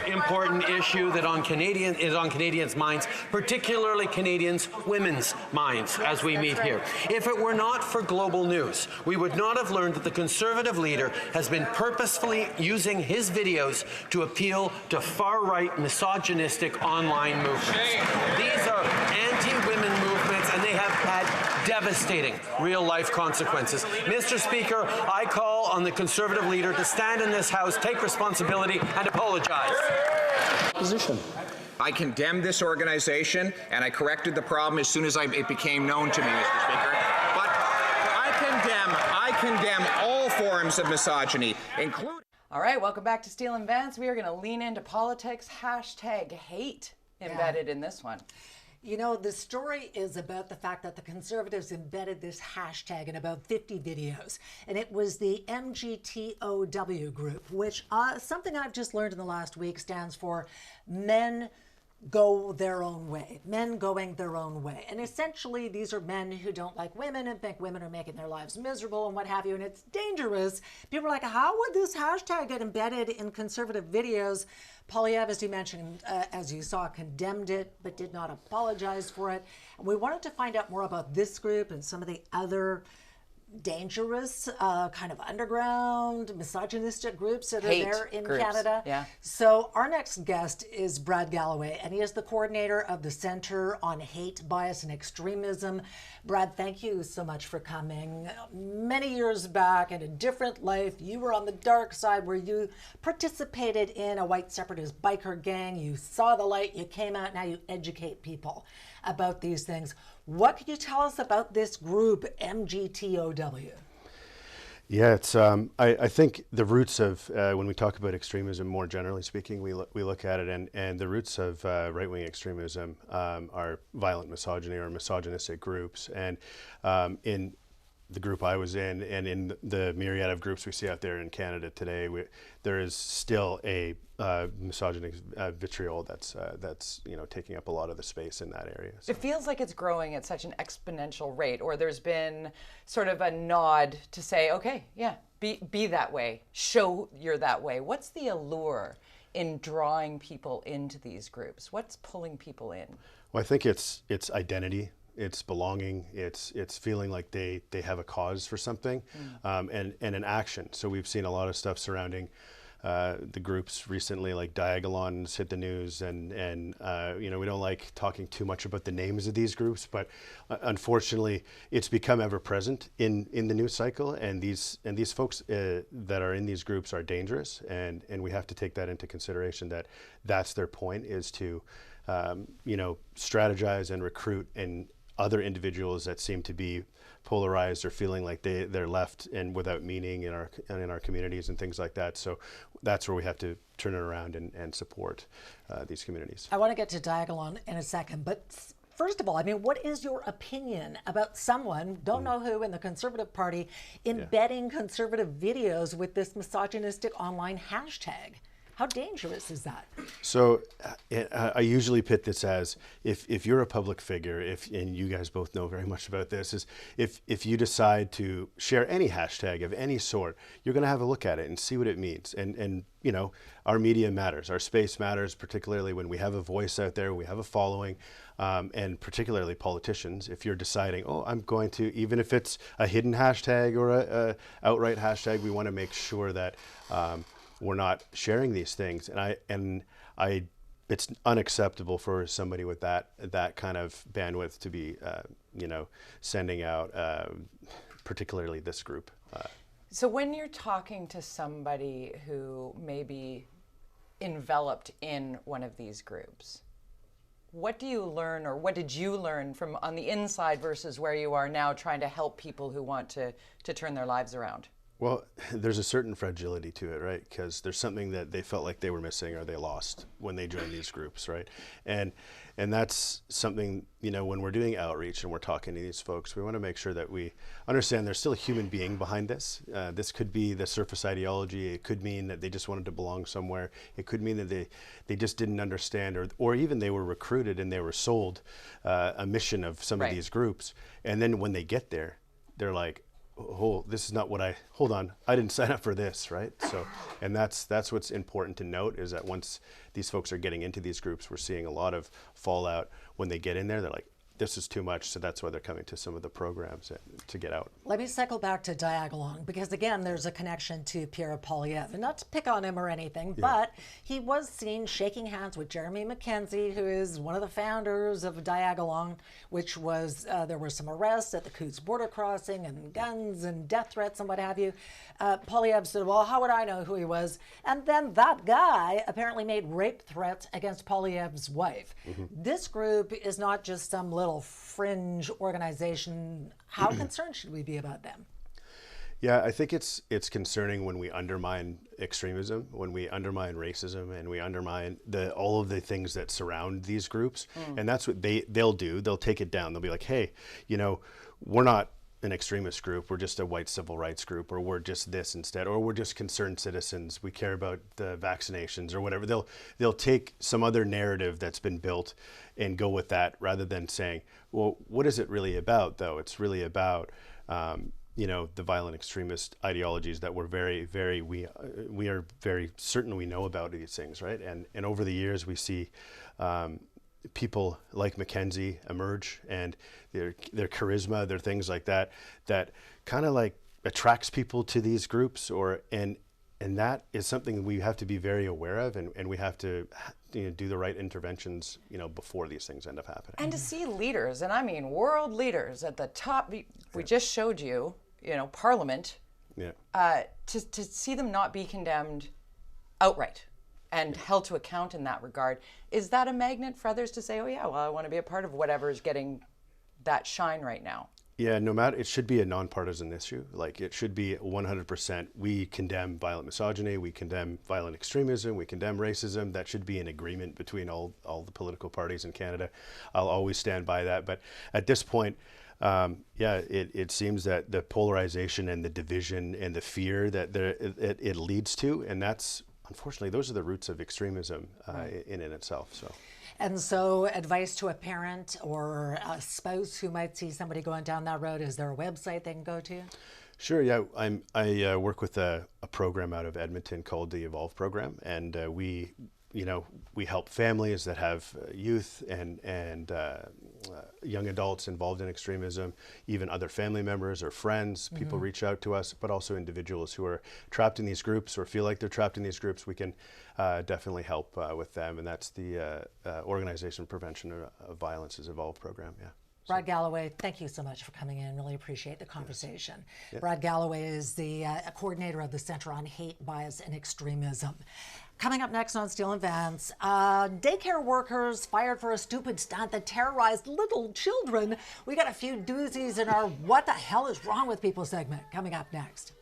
Important issue that is on Canadians' minds, particularly Canadians' women's minds as we meet here. If it were not for global news, we would not have learned that the Conservative leader has been purposefully using his videos to appeal to far-right misogynistic online movements. These are anti-women movements, and they have had devastating real-life consequences. Mr. Speaker, I call on the Conservative leader to stand in this House, take responsibility, and apologize. I condemned this organization, and I corrected the problem as soon as it became known to me, Mr. Speaker. But I condemn all forms of misogyny, including... All right, welcome back to Steele and Vance. We are going to lean into politics. #hate embedded in this one. You know, the story is about the fact that the Conservatives embedded this hashtag in about 50 videos. And it was the MGTOW group, which something I've just learned in the last week stands for Men Go Their Own Way. Men going their own way. And essentially, these are men who don't like women and think women are making their lives miserable and what have you. And it's dangerous. People are like, how would this hashtag get embedded in Conservative videos? Poilievre, as you mentioned, as you saw, condemned it, but did not apologize for it. And we wanted to find out more about this group and some of the other dangerous kind of underground misogynistic groups that are there in Canada. Yeah. So our next guest is Brad Galloway, and he is the coordinator of the Centre on Hate, Bias and Extremism. Brad, thank you so much for coming. Many years back in a different life, you were on the dark side where you participated in a white separatist biker gang. You saw the light, you came out, now you educate people about these things. What can you tell us about this group, MGTOW? Yeah, it's. I think the roots of when we talk about extremism, more generally speaking, we look at it, and the roots of right-wing extremism are violent misogyny or misogynistic groups, and in the group I was in, and in the myriad of groups we see out there in Canada today, there is still a misogynic vitriol that's taking up a lot of the space in that area. So. It feels like it's growing at such an exponential rate, or there's been sort of a nod to say, okay, yeah, be that way, show you're that way. What's the allure in drawing people into these groups? What's pulling people in? Well, I think it's identity. It's belonging. It's feeling like they have a cause for something, and an action. So we've seen a lot of stuff surrounding the groups recently, like Diagolons hit the news, and we don't like talking too much about the names of these groups, but unfortunately, it's become ever present in the news cycle. And these folks that are in these groups are dangerous, and we have to take that into consideration. That's their point, is to strategize and recruit and other individuals that seem to be polarized or feeling like they're left and without meaning in our communities and things like that. So that's where we have to turn it around and support these communities. I want to get to Diagolon in a second, but first of all, I mean, what is your opinion about someone, don't know who, in the Conservative Party embedding conservative videos with this misogynistic online hashtag? How dangerous is that? So I usually pit this as, if you're a public figure, and you guys both know very much about this, is if you decide to share any hashtag of any sort, you're going to have a look at it and see what it means. And our media matters, our space matters, particularly when we have a voice out there, we have a following, and particularly politicians. If you're deciding, I'm going to, even if it's a hidden hashtag or a outright hashtag, we want to make sure that we're not sharing these things, and it's unacceptable for somebody with that kind of bandwidth to be, sending out, particularly this group. So when you're talking to somebody who may be enveloped in one of these groups, what do you learn, or what did you learn from on the inside versus where you are now, trying to help people who want to turn their lives around? Well, there's a certain fragility to it, right? Because there's something that they felt like they were missing or they lost when they joined these groups, right? And that's something, when we're doing outreach and we're talking to these folks, we want to make sure that we understand there's still a human being behind this. This could be the surface ideology. It could mean that they just wanted to belong somewhere. It could mean that they just didn't understand, or even they were recruited and they were sold a mission of some of these groups. And then when they get there, they're like, oh, this is not what hold on, I didn't sign up for this, right? So, and that's what's important to note, is that once these folks are getting into these groups, we're seeing a lot of fallout. When they get in there, they're like, this is too much, so that's why they're coming to some of the programs to get out. Let me cycle back to Diagolong, because again, there's a connection to Pierre Poilievre, and not to pick on him or anything, but he was seen shaking hands with Jeremy Mackenzie, who is one of the founders of Diagolong, which was, there were some arrests at the Coutts border crossing and guns and death threats and what have you. Poilievre said, well, how would I know who he was? And then that guy apparently made rape threats against Poilievre's wife. This group is not just some little fringe organization. How concerned should we be about them? Yeah, I think it's concerning when we undermine extremism, when we undermine racism, and we undermine all of the things that surround these groups. And that's what they'll do. They'll take it down. They'll be like, hey, we're not an extremist group, we're just a white civil rights group, or we're just this instead, or we're just concerned citizens, we care about the vaccinations or whatever. They'll take some other narrative that's been built and go with that, rather than saying, well, what is it really about, though? It's really about the violent extremist ideologies that we're we are very certain we know about these things, right? And over the years we see people like Mackenzie emerge, and their charisma, their things like that kind of like attracts people to these groups, and that is something we have to be very aware of, and we have to do the right interventions before these things end up happening. And to see leaders, and I mean world leaders at the top, we just showed you, Parliament, to see them not be condemned outright and held to account in that regard. Is that a magnet for others to say, oh yeah, well, I want to be a part of whatever is getting that shine right now? Yeah, no matter, it should be a nonpartisan issue. Like, it should be 100%. We condemn violent misogyny, we condemn violent extremism, we condemn racism. That should be an agreement between all the political parties in Canada. I'll always stand by that. But at this point, it seems that the polarization and the division and the fear that it leads to, and that's, unfortunately, those are the roots of extremism in itself. And so, advice to a parent or a spouse who might see somebody going down that road, is there a website they can go to? Sure, yeah. I work with a program out of Edmonton called the Evolve program, and we help families that have youth and young adults involved in extremism, even other family members or friends. People reach out to us, but also individuals who are trapped in these groups or feel like they're trapped in these groups. We can definitely help with them, and that's the Organization Prevention of Violence's Evolve program. Yeah. Brad Galloway, thank you so much for coming in. Really appreciate the conversation. Yes. Yeah. Brad Galloway is the coordinator of the Center on Hate, Bias, and Extremism. Coming up next on Steel and Vance, daycare workers fired for a stupid stunt that terrorized little children. We got a few doozies in our What the Hell is Wrong with People segment coming up next.